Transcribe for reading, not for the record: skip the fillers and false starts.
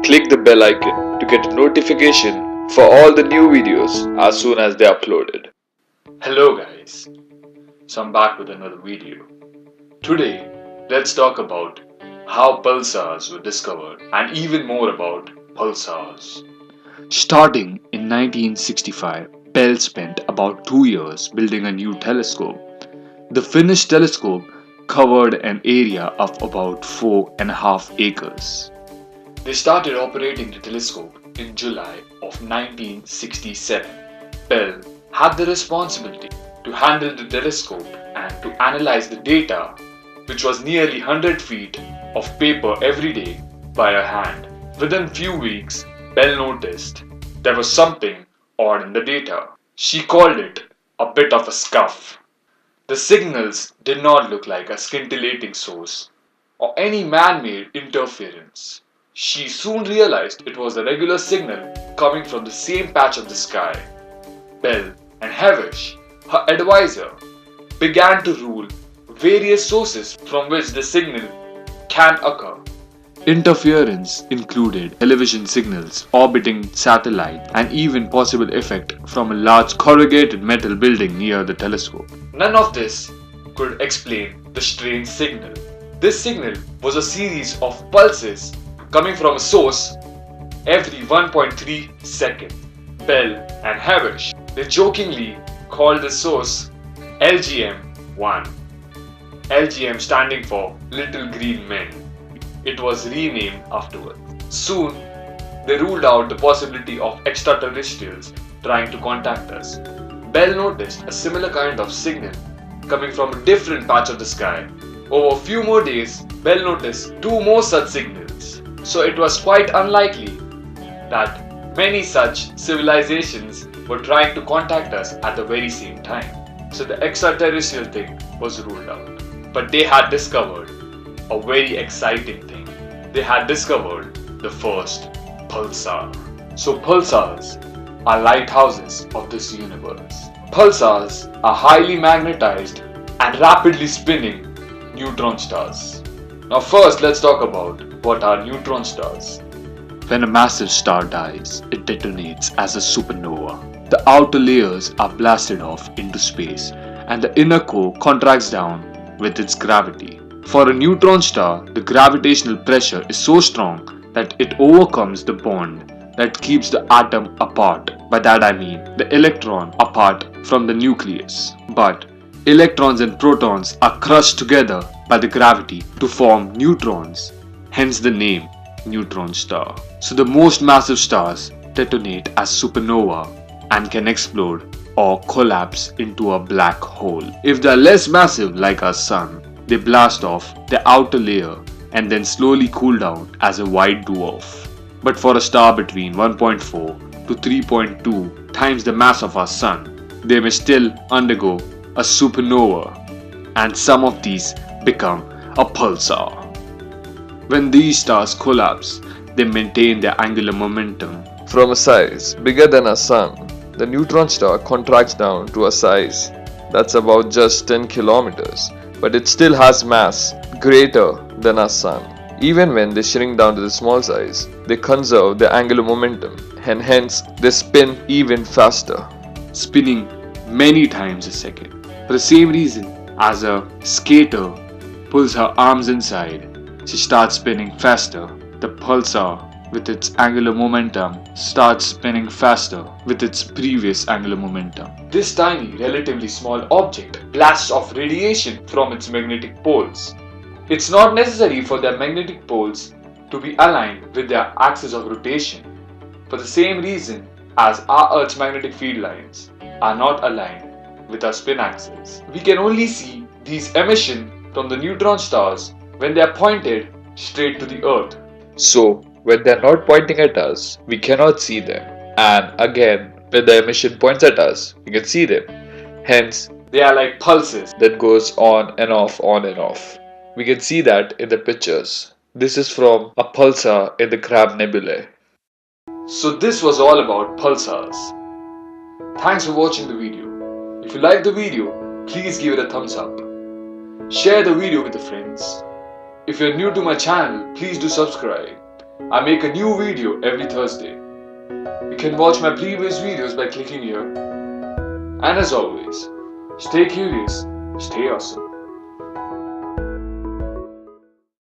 click the bell icon to get a notification for all the new videos as soon as they're uploaded. Hello guys, so I'm back with another video. Today, let's talk about how pulsars were discovered and even more about pulsars. Starting in 1965, Bell spent about 2 years building a new telescope. The finished telescope covered an area of about 4.5 acres. They started operating the telescope in July of 1967. Bell had the responsibility to handle the telescope and to analyze the data, which was nearly 100 feet of paper every day by her hand. Within few weeks, Bell noticed there was something odd in the data. She called it a bit of a scuff. The signals did not look like a scintillating source or any man-made interference. She soon realized it was a regular signal coming from the same patch of the sky. Bell and Havish, her advisor, began to rule various sources from which the signal can occur. Interference included television signals, orbiting satellite, and even possible effect from a large corrugated metal building near the telescope. None of this could explain the strange signal. This signal was a series of pulses coming from a source every 1.3 seconds. Bell and Havish, they jokingly called the source LGM-1. LGM standing for Little Green Men. It was renamed afterwards. Soon, they ruled out the possibility of extraterrestrials trying to contact us. Bell noticed a similar kind of signal coming from a different patch of the sky. Over a few more days, Bell noticed 2 more such signals. So it was quite unlikely that many such civilizations were trying to contact us at the very same time. So the extraterrestrial thing was ruled out. But they had discovered a very exciting thing. They had discovered the first pulsar. So pulsars are lighthouses of this universe. Pulsars are highly magnetized and rapidly spinning neutron stars. Now first let's talk about what are neutron stars. When a massive star dies, it detonates as a supernova. The outer layers are blasted off into space and the inner core contracts down with its gravity. For a neutron star, the gravitational pressure is so strong that it overcomes the bond that keeps the atom apart. By that I mean the electron apart from the nucleus. But electrons and protons are crushed together by the gravity to form neutrons, hence the name neutron star. So the most massive stars detonate as supernova and can explode or collapse into a black hole. If they are less massive like our sun, they blast off the outer layer and then slowly cool down as a white dwarf. But for a star between 1.4 to 3.2 times the mass of our sun, they may still undergo a supernova, and some of these become a pulsar. When these stars collapse, they maintain their angular momentum. From a size bigger than our sun, the neutron star contracts down to a size that's about just 10 kilometers, but it still has mass greater than our sun. Even when they shrink down to the small size, they conserve their angular momentum and hence they spin even faster, spinning many times a second. For the same reason as a skater pulls her arms inside, she starts spinning faster. The pulsar, with its angular momentum, starts spinning faster with its previous angular momentum. This tiny, relatively small object blasts off radiation from its magnetic poles. It's not necessary for their magnetic poles to be aligned with their axis of rotation, for the same reason as our Earth's magnetic field lines are not aligned with our spin axis. We can only see these emissions from the neutron stars when they are pointed straight to the Earth. So when they are not pointing at us, we cannot see them. And again, when the emission points at us, we can see them. Hence, they are like pulses that goes on and off, on and off. We can see that in the pictures. This is from a pulsar in the Crab Nebulae. So this was all about pulsars. Thanks for watching the video. If you liked the video, please give it a thumbs up. Share the video with your friends. If you're new to my channel, please do subscribe. I make a new video every Thursday. You can watch my previous videos by clicking here. And as always, stay curious, stay awesome.